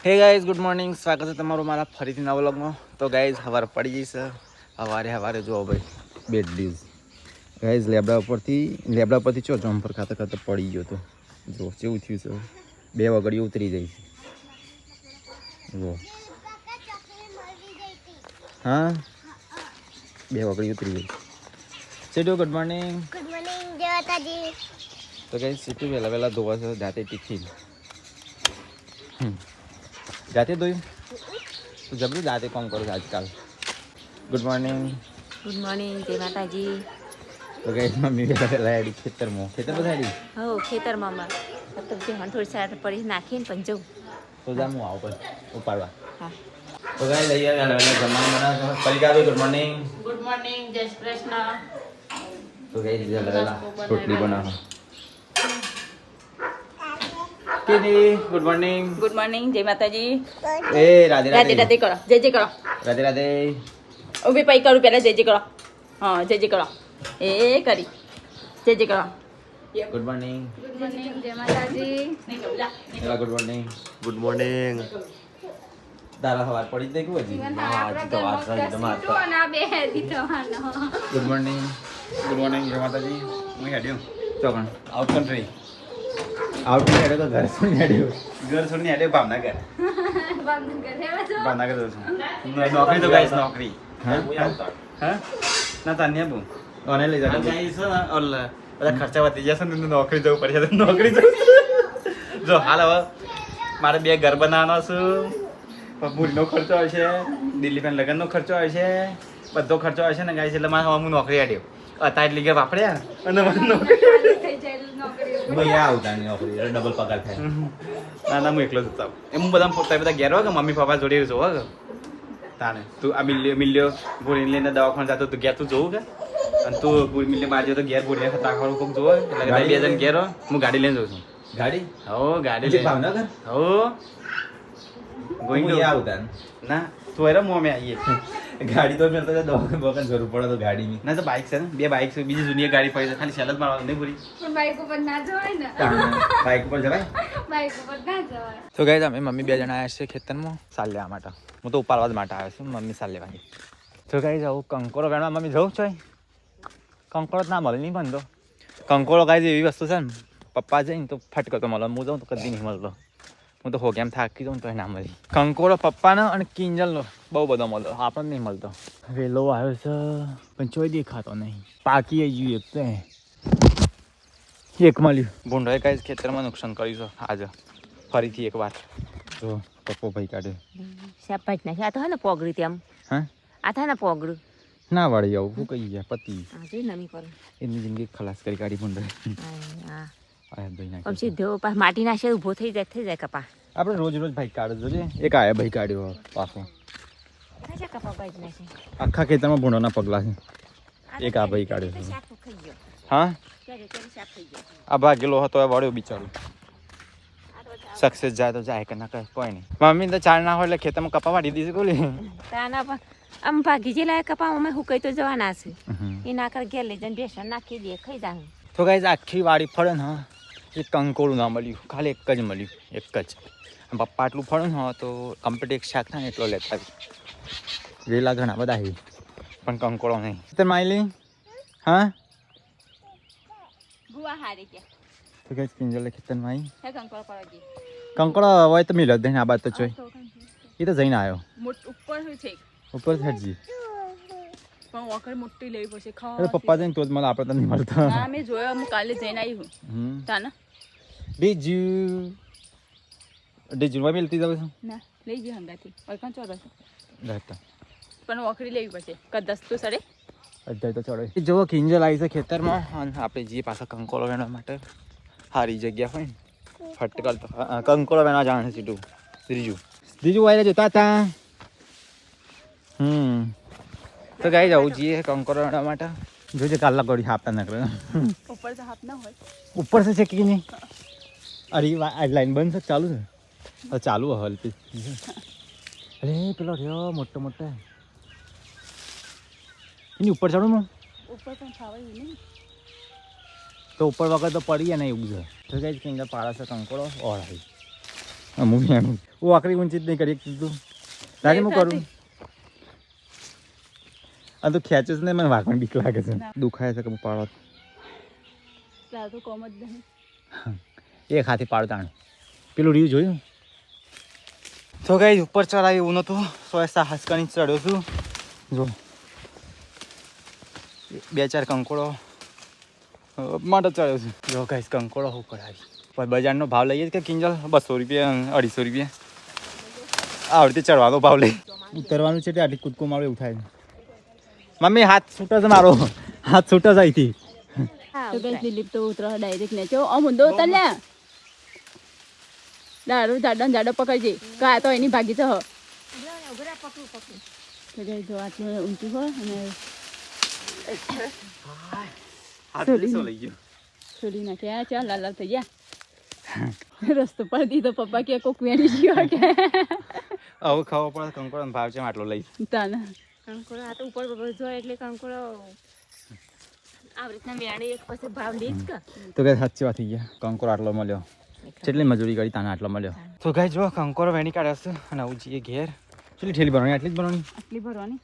Hey guys good morning, સ્વાગત છે તમારું મારા ફરીથી નવા વ્લોગમાં. તો ગાઈઝ સવારે પડી જઈશ. સવારે જુઓ ભાઈ બેડ ડીઝ ગાઈઝ લેબડા ઉપરથી ચો જમ્પર ખાતા પડી ગયો તો જો કેવું થયું છે. 2 વગડીઓ ઉતરી જાય છે જો. હા 2 વગડી ઉતરી ગઈ. Situ good morning. Good morning જય માતાજી. તો ગાઈઝ સીટુ વહેલા ધોવા છે જાતે ટિફિન. જાતે ધોયું તો જબરું જાતે કામ કરું છું આજકાલ. Good morning. ગુડ મોર્નિંગ જય માતાજી. તો ગાઈઝ મમ્મી પહેલા હેડી ખેતર બધા હેડી હો ખેતરમાં માં મતલબ જે હણ થોડી સાર પડી નાખીને પણ જવું તો જા હું આવું પછી ઉપાડવા. હા તો ગાઈઝ અહીંયા જમવાનું બનાવે પલિકા. Good morning. ગુડ મોર્નિંગ જય શ્રી કૃષ્ણ. તો ગાઈઝ રોટલી બનાવો. Good morning. ગુડ મોર્નિંગ જય માતાજી. એ રાધે રાધે રાધે કરો જય જય કરો. રાધે રાધે. ઉભી પૈ કરું પહેલા જય જય કરો. હા જય જય કરો એ કરી જય જય કરો. Good morning. ગુડ મોર્નિંગ જય માતાજી. Good morning. Good morning. તારા સવાર પડી દે કેવું હજી. Good morning. ગુડ મોર્નિંગ જય માતાજી. હું હેડ્યો ચોકણ આઉટ કન્ટ્રી. આઉટ હેડ્યો તો ઘર છોડીને હેડ્યો. ઘર છોડીને હેડ્યો ભાવનગર. ભાવનગર જઉં છું. નોકરી તો ગાઈસ નોકરી. હા ના તાન્ય બહુ ઓને લઈ જાવ ગાઈસ. બધા ખર્ચા વધી જશે ને નોકરી જવું પડશે. નોકરી જવું જો હાલ હવે મારે 2 ઘર બનાવવાનો છું. મૂડીનો ખર્ચો હશે, દિલ્હી પેન લગ્નનો ખર્ચો હશે, બધો ખર્ચો હશે ને ગાઈસ. એટલે મારે હું નોકરી આડ્યો હતા એટલી ઘેર વાપર્યા અને મને નોકરી આવતા નોકરી ડબલ પગાર થાય. ના ના હું એકલો જ હતો. એમ હું બધા ઘેર હોય કે મમ્મી પપ્પા જોડે જોવા કે તાને તું આ મિલ્યો ભૂરીને લઈને દવાખાને જતો તું ઘેર તું જોવું કે અને તું મિલ્યો બહાર તો ઘેર ભૂરીને તાખવાનું કોક જોવો એટલે 2 જણ ઘેર હોય. હું ગાડી લઈને જઉં છું. ગાડી ગાડી લઈને ભાવનગર ગોઈંગ આવતા ના તું એરા મોમે આવીએ ગાડી તો મેળતો દવાખાને જરૂર પડે તો ગાડીની ના તો બાઇક છે ને 2 બાઇક છે. બીજી જૂની ગાડી પડી છે ખાલી સેલ જ મારવાનું નહીં પૂરી. પણ બાઈક ઉપર ના જવાય ને. બાઇક ઉપર જવાય. બાઈક ઉપર ના જવાય. તો ગાઈઝ અમે મમ્મી 2 જણા આવ્યા છે ખેતરમાં સાલ લેવા માટે. હું તો ઉપાડવા જ માટે આવ્યો છું. મમ્મી સાલ લેવાની. તો ગાઈઝ આવું કંકોરો વેણવા મમ્મી જવું છે. કંકોરો જ ના મળે નહીં બનતો. કંકોરો ગાઈઝ એવી વસ્તુ છે ને પપ્પા જઈને તો ફટકો તો મળે. હું જાઉં તો કદી નહીં મળતો. હું તો હોગેમ થાકી જાઉં તો ના મળી. કંકોરો પપ્પાનો અને કિંજલનો બહુ બધો મળતો. આપણને નહીં મળતો. વેલો આવ્યો છે પણ ચોય દેખાતો નહીં. પાકી ગયું એક મળ્યું. ભૂંડોએ કાંઈ ખેતરમાં નુકસાન કર્યું છે આજે ફરીથી એક વાર. જો પપ્પો ભાઈ કાઢ્યો. શાકભાજી નાખી આ તો હે ને પોગડી તેમ. હા આ થાય ને પોગડું ના વાળી આવું શું કહી ગયા પતિ આજે નમી કરું એની જિંદગી ખલાસ કરી કાઢી ભૂંડોએ. હા ભાઈ આમ સીધો માટી નાખે ઊભો થઈ જાય કપા. આપણે રોજ ભાઈ કાઢો જોઈએ. એક આયા ભાઈ કાઢ્યો પાછો. કપા ભાઈ નાખે આખા ખેતરમાં ભૂંડોના પગલા છે. એક આ ભાઈ કાઢ્યો છે. હા આ ભાગેલો હતો એ વળ્યો બિચારું. સક્સેસ જાય તો જાય કે ના કહે કોઈ નહીં. મમ્મી તો ચાર ના હોય એટલે ખેતરમાં કપા વાળી દીધી બોલી. તાના પણ આમ ભાગી જેલા કપા અમે હુકાઈ તો જવાના છે. એ ના કર ઘેર લઈ જઈને બેસન નાખી દે ખાઈ જાય. તો ગાઈઝ આખી વાડી ફળે ને એ કંકોડું ના મળ્યું. ખાલી એક જ મળ્યું. એક જ પપ્પા આટલું ફળે ને તો કમ્પ્લીટ એક શાક થાય ને એટલો લેતા આવી. વેલા ઘણા બધા આવી પણ કંકોડો નહીં. તે માયલી હા ગુવા હારી કે તો ગાઈઝ કિંજલે ખેતરમાં આવી. હે કંકોળ પડજી કંકોડો હોય તો મિલ જ દે. આ બાદ તો જોઈ એ તો જઈને આવ્યો ઉપર હોય છે ઉપર હેડજી. પણ વખત મોટી લેવી પડશે અરે પપ્પા જઈને તો જ મળે. આપણે તો નહીં મળતા. હા મેં જોયો હું કાલે જઈને આવી હું તાના ડીજુમાં મિલતી જાવ છું ના લઈ જઈ હંગાથી ઓળખાણ ચોરસ રહેતા પણ વખરી લેવી પડશે કદાચ તો સડે અત્યારે તો ચડે. જો કિંજલ આવી છે ખેતરમાં અને આપણે જઈએ પાછા કંકોળો વેણવા માટે. સારી જગ્યા હોય ને ફટકલ કંકોળો વેણવા જવાનું છે. સીધું ત્રીજું વાયરે જોતા હતા. તો ગાઈ જવું જઈએ કંકોરો વેણવા માટે. જોજે કાલા ગોળી હાપતા ના કરે. ઉપર તો હાથ ના હોય ઉપર છે કે નહીં. અરે આ લાઈન બંધ છે ચાલુ છે. ચાલુ હલપી. અરે પેલો રહ્યો મોટો એની ઉપર ચડું હું ઉપર પણ છાવાય નહીં તો ઉપર વગર તો પડીએ ને એવું છે. તો કઈ કંઈ પાડા છે કંકોડો ઓળાવી હું ભેણું હું આકરી ઊંચી જ નહીં કરી તું લાગે હું કરું આ તો ખેંચે છે ને મને વાઘવાની બીક લાગે છે દુખાય છે કે પાડો તો કોમ જ નહીં એક હાથી પાડો તાણ પેલું રીવ જોયું તો ગાઈસ ઉપર ચડાવી એવું નતું સો સાહસ કરીને ચડ્યો છું જો 2-4 કંકોડો માટે ચડ્યો છું જો ગાઈસ કંકોડો હું કરાવી પણ બજારનો ભાવ લઈએ કે કિંજલ 200 રૂપિયા 250 રૂપિયા આવડતી ચડવાનો ભાવ લઈ ઉતરવાનું છે તે આટલી કૂદકો મારો એવું થાય મમ્મી હાથ છૂટા છે મારો હાથ છૂટા જાય થી તો કઈ દિલીપ તો ઉતરો ડાયરેક્ટ ને જો આમ ઊંધો ઉતર લે દાડો જાડો પકડજે કા તો એની ભાગી તો જો આટલું ઊંચું હોય અને છોડી નાખ્યા ચાલ લાલ થઈ ગયા રસ્તો પર દીધો પપ્પા કે કોક વેણી ગયો કે આવું ખાવા પડે કંકોડો ભાવ છે આટલો લઈ તાના કંકોડો આ તો ઉપર જો એટલે કંકોડો આવી રીતના વેણી એક પછી ભાવ લે જ કે તો કઈ સાચી વાત થઈ ગયા કંકોડો આટલો મળ્યો કેટલી મજૂરી કરી તાને આટલો મળ્યો તો ગાઈ જો કંકોડો વેણી કાઢ્યો છે અને આવું જઈએ ઘેર કેટલી ઠેલી ભરવાની આટલી જ ભરવાની આટલી ભરવાની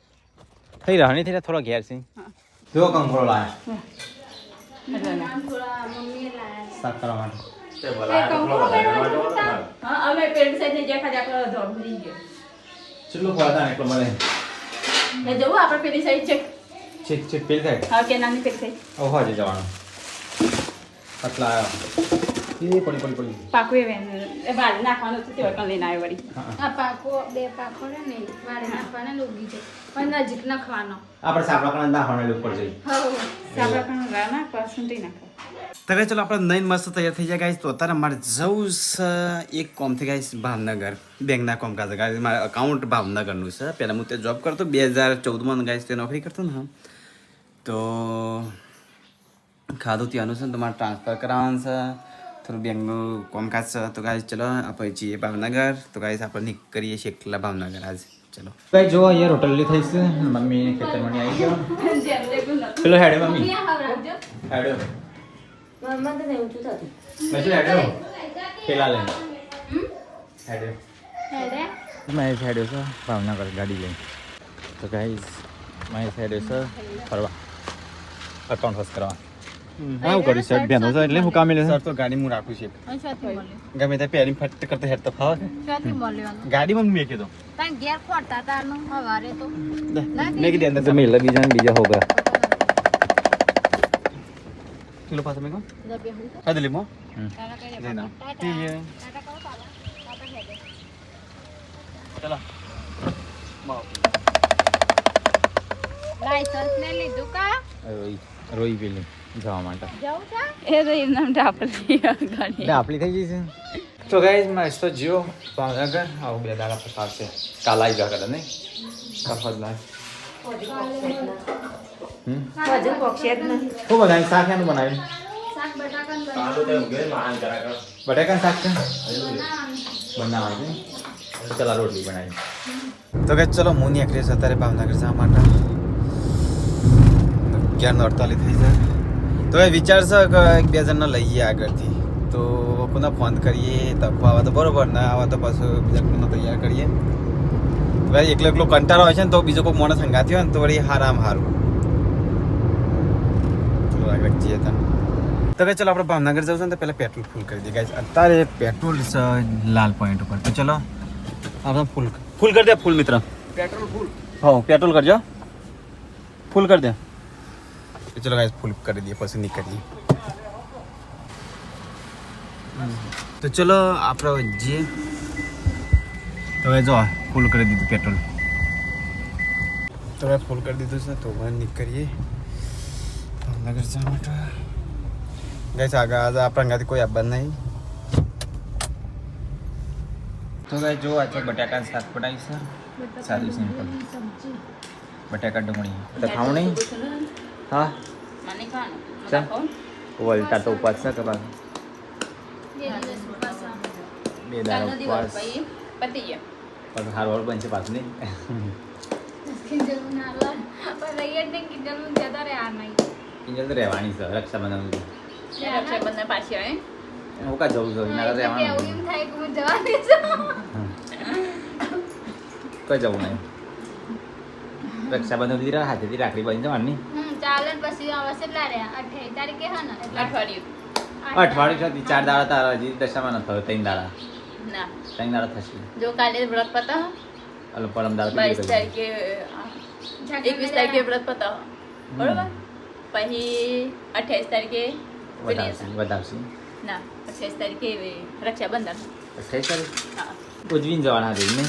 થઈ રહ્યા નહીં થઈ થોડો ઘેર છે જો કંકોડો લાયા શાક કરવા માટે અમે પેન્ટ સાઈડ જે ખાલી આપણો ધોળ ભરી ગયો કેટલું ફળતા એટલો મળે ને જવું આપણે પેલી સાઈડ છે ચેક પેલી થાય હા કે નાની પેલી સાઈડ ઓહો આજે જવાનું પતલા આવ્યો એ પડી પાકું એ વેન એ બાળ નાખવાનું છે તે વખત લઈને આવ્યો વળી આ પાકો 2 પાકો ને વાળે નાખવાના લોગી છે પણ નજીક નાખવાનો આપણે સાપડા પણ નાખવાના ઉપર જઈ સાબરા પણ રાના પસંદી નાખો તો ગાઈસ ચલો આપણે નઈને મસ્ત તૈયાર થઈ જાય ગાઈસ તો અત્યારે અમારે જવું છે એક કોમથી ગાઈસ ભાવનગર બેંકના કામકાજ ગાઈસ મારે અકાઉન્ટ ભાવનગરનું છે પહેલાં હું તે જોબ કરતો 2014માં ગાઈસ તે નોકરી કરતો ને તો ખાધું ત્યાંનું છે ને તમારે ટ્રાન્સફર કરાવવાનું છે થોડું બેંકનું કામકાજ છે તો ગાઈસ ચલો આપણે જઈએ ભાવનગર તો ગાઈસ આપણે નીકળીએ છીએ એકલા ભાવનગર આજે ચલો ભાઈ જો અહીંયા રોટલી થઈ છે મમ્મી ખેતરમાં આવી ગયો પેલો હેડે મમ્મી હેડે મમ્મા તો નહીં ઊંચું થતું મેં હેડે પેલા લઈને હેડે મહેશ હેડ્યો છે ભાવનગર ગાડી લઈને તો ગાઈસ મહેશ હેડ્યો છે ફરવા અકાઉન્ટ ફસ કરવા હા હું કરીશ શર્ટ બેનો છે એટલે હું કામે લે સર તો ગાડી હું રાખું છું ગમે ત્યાં પહેરી ફટ કરતા હેડ તો ફાવે ગાડીમાં મેં કીધું ઘેર ખોટા તારનું હવારે તો મેં કીધી અંદર તો મેલા બીજા હોગા કિલો પાસ મેં કો હા દિલીપ મો દેના ઠીક है चलो લાયસન્સ ને લીધું કા રોઈ પેલી જવા માટે જવું છે એ તો એમ નામ ડાપલી ગાડી આપલી થઈ ગઈ છે તો ગાઈસ મસ્ત જીઓ ભાવનગર આવું 2 દાડા પસાર છે કાલ આવી ગયા કરે નહીં કફત લાગ હજુ પક્ષી જ નહીં શું બનાવ્યું શાક એનું બનાવ્યું શાક બટાકાનું બટાકા શાક છે બનાવવાનું છે ચલા રોટલી બનાવી તો કે ચલો હું નીકળીએ છીએ અત્યારે ભાવનગર જવા માટે 11:48 થઈ જાય તો એ વિચાર છે કે 1-2 જણને લઈએ આગળથી તો કોને ફોન કરીએ તકો આવા તો બરોબર ના આવા તો પાછું બીજા કોઈને તૈયાર કરીએ ભાઈ એકલો કંટાળો હોય છે ને તો બીજો કોઈ માણસ સંગાતી હોય ને તો વળી હારામ હારું ચલો આગળ જઈએ તો કે ચલો આપણે ભાવનગર જવું છે ને તો પહેલાં પેટ્રોલ ફૂલ કરી દઈએ ગાઈસ અત્યારે પેટ્રોલ છે લાલ પોઈન્ટ ઉપર તો ચલો આપણે ફૂલ કરી દે ફૂલ મિત્ર પેટ્રોલ ફૂલ હા પેટ્રોલ કરજો ફૂલ કરી દે તો ચલો ગાઈસ ફૂલ કરી દઈએ પછી નીકળીએ તો ચલો આપણે જઈએ તો હવે જો ફૂલ કરી દીધું પેટ્રોલ તો હવે ફૂલ કરી દીધું છે તો હવે નીકળીએ ભાવનગર જવા માટે ગાઈસ આગળ આજે આપણા ગાડી કોઈ આવવાનું નહીં તો ગાઈસ જો આ તો બટાકાનું શાક બનાવ્યું છે સાદું સિમ્પલ બટાકા ડુંગળી તો ખાવું નહીં હા મને ખાવાનું ચા વલટા તો ઉપવાસ છે કે બા 2 દાડા ઉપવાસ પતી ગયો પણ હારવાર બનશે પાછું નહીં કિંજલ ના લાલ પણ રૈયત ને કિંજલ જતા રે આ નહીં કિંજલ તો રહેવાની છે રક્ષાબંધન રક્ષાબંધન પાછી આવે હું કા જવું છું એના કરતા એટલે રહેવાનું. કેવું એમ થાય કે હું જવાની છું. કઈ જવું નહીં. રક્ષાબંધન સુધી હાથેથી રાખડી બાંધી જવાની. ચાલે ને પછી આવશે એટલા રહ્યા 28 તારીખે હા ને એટલે અઠવાડિયું અઠવાડિયું સુધી 4 દાડા તારા હજી દશામાં ન થયો 3 દાડા ના 3 દાડા થશે. જો કાલે વ્રત પતાવો એટલે પરમ દાડા 22 તારીખે 21 તારીખે વ્રત પતાવો બરોબર પછી 28 તારીખે વધારશે. ના 28 તારીખે રક્ષાબંધન 28 તારીખ હા ઉજવીને જવાના હતી ને.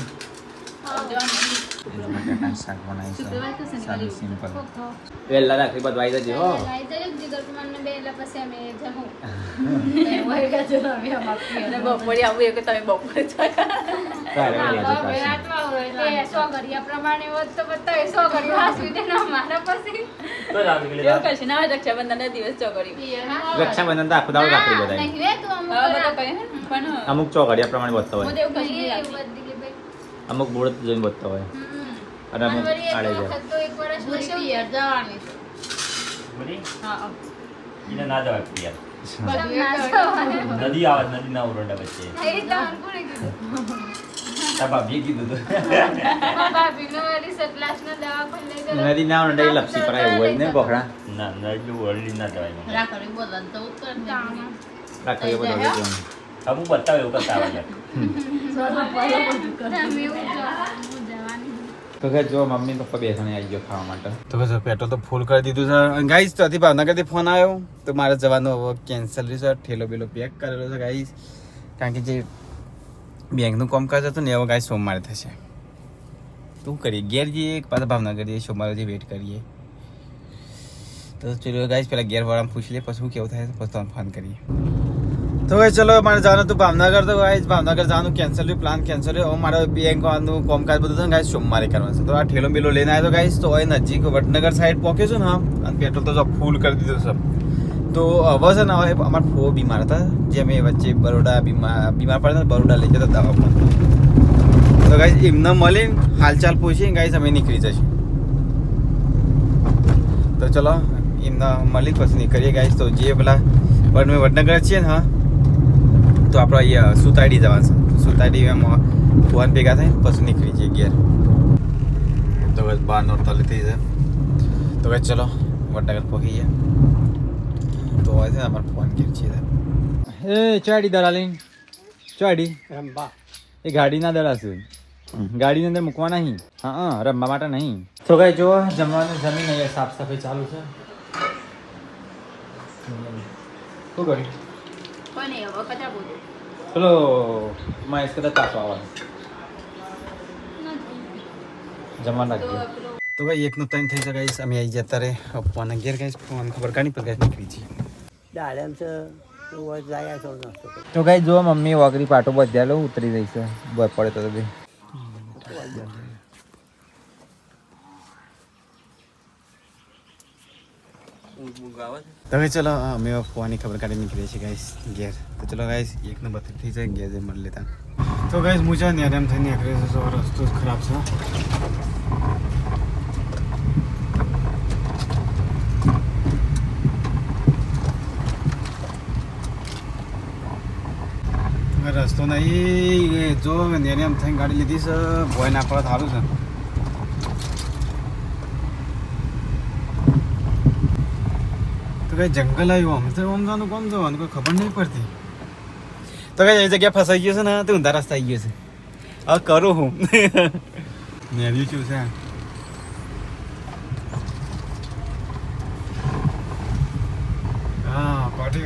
જવાનું. બટાકાનું શાક બનાવીશું. શુક્રવાર તો શનિવારે સાદું સિમ્પલ. ખોખો. વહેલા રાખડી બધવાઈ જજે હો. લાઈ જજો જીગર મને બે એટલે પછી અમે જમું. અને બપોરે આવું એ કે તમે બપોરે તારે વહેલી આજે પાછી. રાતમાં હોય તે 100 ઘડિયા પ્રમાણે હોત તો બતાવે 100 ઘડિયા હાસવી દે ના મારા પછી એવું કશું ના હોય રક્ષાબંધનના દિવસ ચોકડ્યું રક્ષાબંધન તો આખો દાડો રાખડી બધાય. નહીં રે તું અમુક હા બધા રાખ. કહે ને પણ અમુક ચોઘડિયા પ્રમાણે વધતો હું હોય. તો એવું કશું નહીં એવું રાખતી. બધી કે ભાઈ. અમુક બુડત જોઈને વધતો હોય. અને અમુક અને વળી એક આડે જાય. વખત તો એક વર્ષ પછી હા હા. ના જવાય યાર. ના જવાનું. નદી આવે નદી ના ઉરંડા વચ્ચે એ તમને કોણે કીધું? તાર ભાભીએ કીધું હતું. મારા ભાભીનો વળી સતલાસનો દવાખાને લઈ ગયેલો. નદી ના ઉંડાઈ લપસી પરાય એવું હોય ને બોખડા. ના નદી વળી ના જવાય મને. તાણા. રાખડી બધું હોય. અમુક બતાવે એવું કરતા આવે યાર. તમે એવું જો, હું જવાની. તો કે જો મમ્મી પપ્પા બેસણે આવી ગયો ખાવા માટે. તો બસ પેટ્રોલ તો ફૂલ કરી દીધું છે ગાઈસ. તો અતિ ભાવનગરથી ફોન આવ્યો તો મારે જવાનું હવે કેન્સલ રહ્યું છે. ઠેલો બેલો પેક કરેલો છે ગાઈસ, કારણ કે જે બેંકનું કામકાજ હતું ને હવે ગાઈસ સોમવારે થશે. શું કરીએ, ઘેર જઈએ કે પાછા ભાવનગર જઈએ, સોમવારે વેઇટ કરીએ. તો ચલો ગાઈસ પહેલાં ઘેરવાળાને પૂછી લે પછી શું કેવું થાય પછી તમને ફોન કરીએ. તો હવે ચલો મારે જવાનું હતું ભાવનગર. તો ગાઈસ ભાવનગર જવાનું કેન્સલ થયું, પ્લાન કેન્સલ થયો. હવે મારે બેંકનું કામકાજ બધું છે ગાઈસ સોમવારે કરવાનું છે. તો આ ઠેલો બેલો લઈને આવ્યો ગાઈસ. તો હવે નજીક વડનગર સાઈડ પહોંચ્યો છું ને હા, અને પેટ્રોલ તો જો ફૂલ કરી દીધું છે. તો હવે છે ને હવે અમારા ફો બીમાર હતા, જે અમે વચ્ચે બરોડા બીમાર પડ્યા ને બરોડા લઈ જતા દવાખાને. તો ગાઈસ એમને મળીને હાલચાલ પૂછીને ગાઈસ અમે નીકળી જઈશું. તો ચલો એમને મળી પછી નીકળીએ ગાઈસ. તો જે પેલા વડનગર છીએ ને હા, તો આપણે અહીંયા સુતાડી જવાનું છે. સુતાડી એમાં ફોન ભેગા થાય પછી નીકળી જઈએ ઘેર. તો બસ 12:49 થઈ જાય. તો ભાઈ ચલો વડનગર પહોંચી ગયા. તો હવે છે ને અમારે ફોન ઘેર છે. એ ચાડી દલાલી ચાડી એ ગાડીના દડા છે. ગાડીની અંદર મૂકવા નહીં. હા રમવા માટે નહીં. તો કઈ જો જમવાનું જમીન અહીંયા સાફ સફાઈ ચાલુ છે. શું કર્યું કોઈ નહીં હવે કચરા બોલું પેલો મહેશ કદાચ પાછો આવવાનો જમવાનું રાખજો. તો ભાઈ એકનું ત્રણ થઈ જાય ગાઈસ. અમે આવી જતા રે ફોન ઘેર ગાઈસ. ફોન ખબર કાઢી પર ગાઈસ નીકળી જઈએ. તો કઈ જો મમ્મી વગરી પાટો બધ્યા લો ઉતરી જઈ છે પડે તો બી. તો હવે ચલો અમે ફોનની ખબર કાઢી નીકળીએ છીએ ગાઈસ ઘેર. તો ચલો ગાઈસ એકનું 32 થઈ જાય ઘેર જઈને મળી લેતા. તો ગાઈસ હું છે ને આરામ થઈને નીકળ્યો છું. તો રસ્તો જ ખરાબ છે. રસ્તો નહીં જો નેને એમ થઈને ગાડી લીધી છે. ભોય ના પડે સારું છે. તો કઈ જંગલ આવ્યું આમ તો આમ જવાનું કોમ જવાનું કોઈ ખબર નહીં પડતી. તો કઈ એ જગ્યા ફસાઈ ગયો છે ને તો ઊંધા રસ્તા આવી ગયો છે. હવે કરું હું નેર્યું શું છે. હા પાટી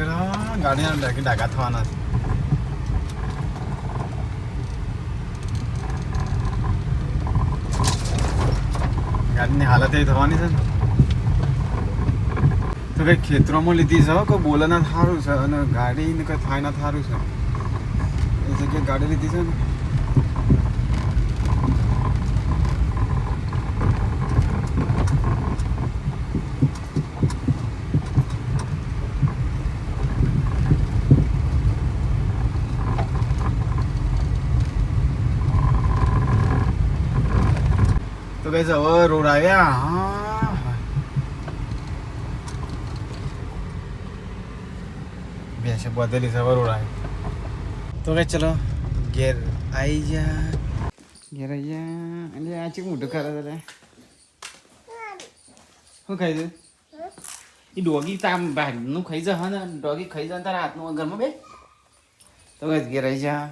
ગાડી ડાકા થવાના છે. ગાડીની હાલત એ થવાની છે ને. તો કઈ ખેતરોમાં લીધી છે કોઈ બોલે ના સારું છે અને ગાડીને કંઈ થાય ના સારું છે. એ જગ્યાએ ગાડી લીધી છે ને. તો કઈ હવે રોડ આવ્યા. હા છે બધેલી છે વરોડા તો કે ચલો ઘેર આવી જા ઘેર આવી જા એટલે આ ચીક મોટું ખરા તારે શું ખાઈ દે એ ડોગી તામ બહારનું ખાઈ જા હા ને ડોગી ખાઈ જા તારા હાથનું ઘરમાં બે તો કે ઘેર આવી જા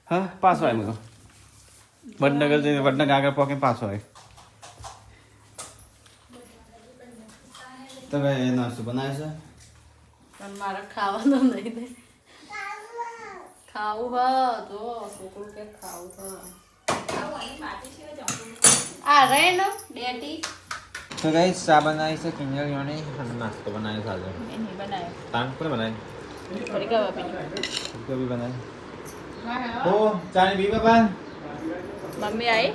હા પાછો આવ્યો તો વડનગર જઈને વડનગર આગળ પહોંચે પાછો આવ્યો તો ભાઈ નાસ્તો બનાવે છે પણ મારે ખાવાનું નહીં દે ખાવું હ જો છોકરું કે ખાવું આ રે નો ડેટી તો ગાઈસ ચા બનાવી છે કિંજલ યોને અને નાસ્તો બનાવ્યો સાથે નહીં બનાવ્યો તાન કોને બનાવી થોડી કવા પીજો તો બી બનાવી ઓ ચાની બી બાબા મમ્મી આવી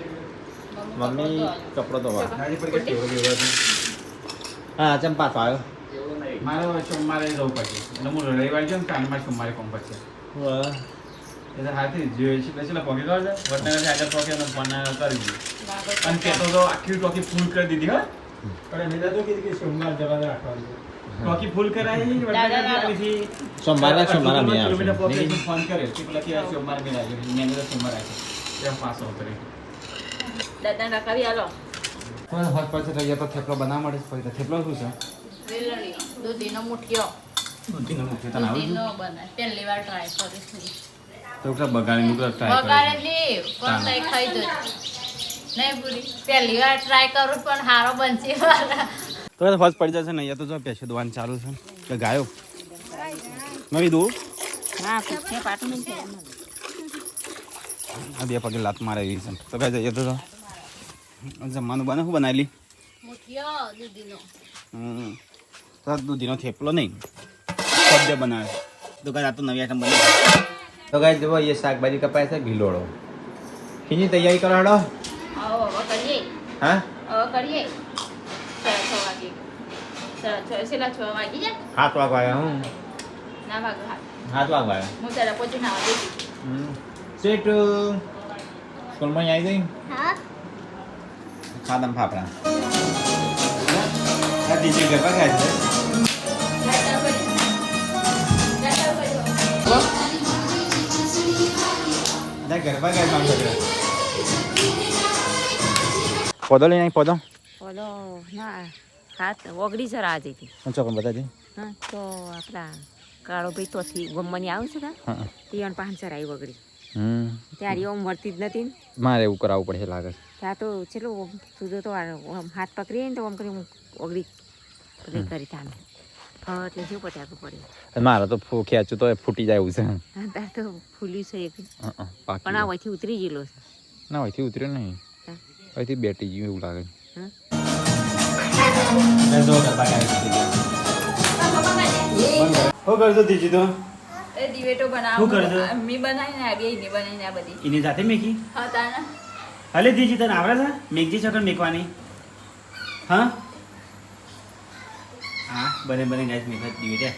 મમ્મી કપડો ધોવા આજે પર કે કેવો કેવો હા ચમ પાછો આવ્યો મારે સોમવારે જવું પડશે એટલે હું રવિવાર જાઉં ને કાલે મારે સોમવારે કોમ પડશે વાહ એટલે હાથી જોઈએ છે પછી પોકી દો વડનગરથી આગળ પોકે અને ફોન કરી દીધું અને કહેતો તો આખી ટોકી ફૂલ કરી દીધી હો પણ મેં તો કીધું કે સોમવાર જવા રાખવાનું ટોકી ફૂલ કરાવી વડનગરથી સોમવારે અમે કિલોમીટર પોકે આવશું ફોન કર્યો કે પેલા કે સોમવાર મેં આવ્યો મેં તો સોમવાર આવ્યો ત્યાં પાછો ઉતરે દાદા રકાવી આલો પણ હોટ પાછળ રહી ગયા તો થેપલો બનાવવા મળે છે પછી થેપલો શું છે વેલણી દૂધીનો મુઠિયો દૂધીનો મુઠ્ઠી તને આવડે દૂધીનો બનાય પહેલી વાર ટ્રાય કરીશ તો કે બગાડીનું તો ટ્રાય વગાડે લી કોણ લઈ ખાઈ દો નહીં પૂરી પહેલી વાર ટ્રાય કરું પણ હારો બનશે વાલા તો ફર્સ્ટ પડી જશે ને અહીંયા તો જો પેશે દોવાનું ચાલુ છે કે ગાયો નવી દો ના પૂછે પાટું નહીં છે આ બે પગે લાત મારે એવી છે તો કઈ જઈએ તો જમવાનું બને શું બનાવેલી મુઠિયો દૂધીનો તો દૂધીનો થેપલો નહીં સબ્જે બનાવે તો કઈ આ તો નવી આઈટમ બની તો ગાઈસ જો ये શાકભાજી કપાય છે ભીલોડો કિની તૈયારી કરો હડો આવો હવે કરીએ હા હવે કરીએ 6 વાગે 6 વાગી જાય 7 વાગ્યા હું ના વાગ 7 વાગ્યા હું તારા પોચી ના વાગે સેટ સ્કૂલમાં આવી ગઈ હા ખાધમ ફાફડા આ દીદી ગરબા ખાય છે ના ગરબા ખાય કામ કરે પોદો લઈને આવી પોદો બોલો ના હાથ ઓગળી સર આજે હું ચોકન બતાજી હા તો આપણા કાળો ભાઈ તોથી ગમવાની આવે છે હા તીવન પાંચ સર આવી ઓગળી હમ ત્યારે ઓમ વળતી જ નથી ને મારે એવું કરાવવું પડશે લાગે છે ત્યાં તો ચલો તું તો હાથ પકડીએ ને તો આમ કરી ઓગળી કરી તાને હા એટલે શું પટાકું પડ્યું મારે તો ખેંચું તો ફૂટી જાય એવું છે હા ત્યાં તો ફૂલ્યું છે એક પાકી પણ આ વહીથી ઉતરી ગયેલો છે ના અહીંથી ઉતર્યો નહીં હા. અહીંથી બેટી ગયું એવું લાગે હા જો ગરબા ખાય છે હો કરજો દીજી તો એ દિવેટો શું બનાવો કરજો? મી બનાવીને આ બે ને બનાવીને આ બધી એની સાથે મેકી હા તાના હલે દીજી તને આવડે છે મેઘજી ચકર મેકવાની હા હા બને ગાઈસ મેઘા દીવી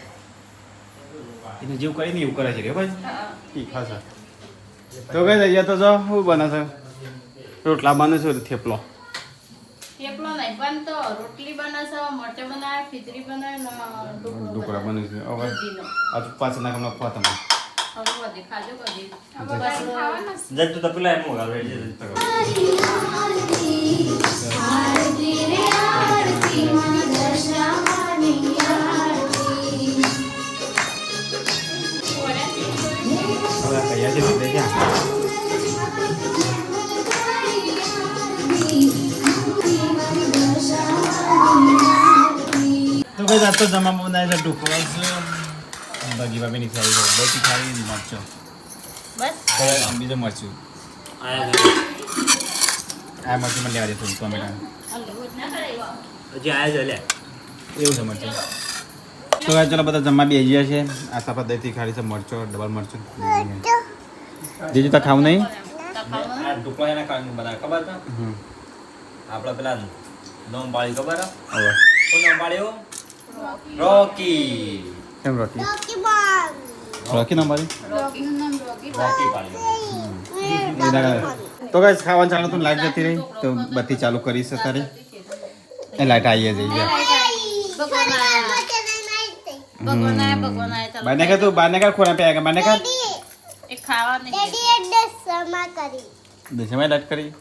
એનું જેવું કરી ને એવું કરે છે રે ભાઈ તીખા છે તો કઈ અહીંયા તો જો શું બને છે રોટલા બને છે થેપલો થેપલો નહીં પણ તો રોટલી બનાવશે મરચાં બનાવે ખીચડી બનાવે ને ઢોકળા બને છે હવે દૂધીનો. આ પાછળ નાખમ નાખવા તમે હવે બધી ખાજો બધી જજ તો પેલા એમ મોગાવે હવે તૈયાર છે લીધે છે તો કઈ રાત તો જમા બનાવે છે ઢોકળો છે બગી બાબી ની ખાઈ ગયો બધી ખાઈ મરચો બસ બીજો મરચું આયા આ મરચું મને લેવા દે થોડું ટમેટા હલવું ના કરાય હજી આયા છે લે એવું છે મરચું તો કાંઈ ચલો બધા જમવા બેસી ગયા છે આ સફેદ દહીંથી ખાલી છે મરચો ડબલ મરચું દીદી તો ખાવું નહીં આ ઢોકળા એના કારણે બનાવે ખબર છે હમ આપણા પેલા નોમ પાળી ખબર હે? હવે કોણ નોમ પાળ્યો રોકી કેમ રોકી રોકી ના મારી રોકી પાળ્યો તો કાંઈ ખાવાનું ચાલુ તો લાઈટ જતી રહી તો બત્તી ચાલુ કરી છે તારે એ લાઈટ આવી જઈ ગયા બને કે તું બને કે ખોરા પે આગે બને કે દશમાં લાઈટ કરી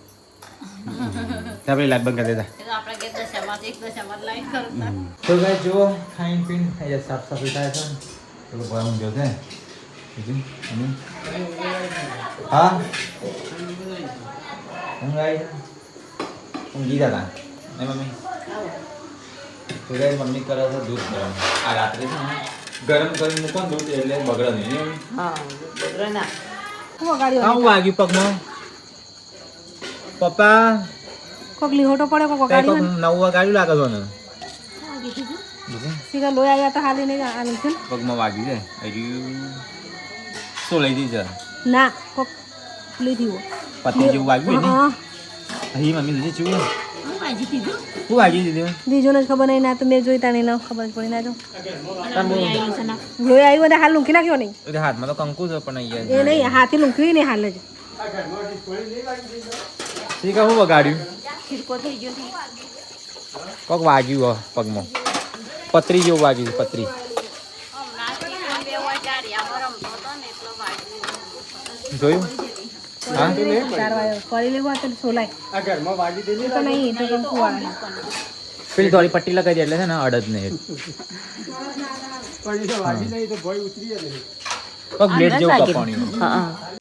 આપણે લાઈટ બંધ કરી દેતા તો ગાઈસ જો ખાઈને પીને અહીંયા સાફ સફાઈ થાય છે તો બરાબર ઊંઘ્યો છે બીજું હા ઊંઘ આવી ઊંઘી હતા ને મમ્મી તો ગાઈસ મમ્મી કરે છે દૂધ ગરમ આ રાત્રે છે ને ગરમ કરીને મૂકો ને દૂધ એટલે બગડે નહીં હા હું વાગ્યું પગમાં પપ્પા કોક લીહોટો પડે કોક કઈ કોક નવું વાગ્યું લાગે છે ને સીધા લોહી આવ્યા તો હાલી નહીં આનું છે પગમાં વાગ્યું છે હજુ શું લઈ દીધી ના કોક લીધી હો પતિ જેવું વાગ્યું ને અહીં મમ્મી દીધી ચૂ શું વાગી દીધી દીજો ને ખબર નહીં ના તો મેં જોઈ તાણી ના ખબર પડી ના તો લોહી આવ્યું અને હાલ લૂંકી નાખ્યો નહીં એટલે હાથમાં તો કંકુ છે પણ એ નહીં હાથે લૂંક્યું નહીં હાલ જ ઠીક હું વગાડ્યું કોક વાગ્યું હો પગમાં પતરી જેવું વાગ્યું છે પતરી જોયું હા ફરી લેવું આ તો સોલાય તો નહીં તો કંકુ વાળા પેલી થોડી પટ્ટી લગાવી દે એટલે છે ને અડદ ને કોક બ્લેડ જેવું કપાણ્યું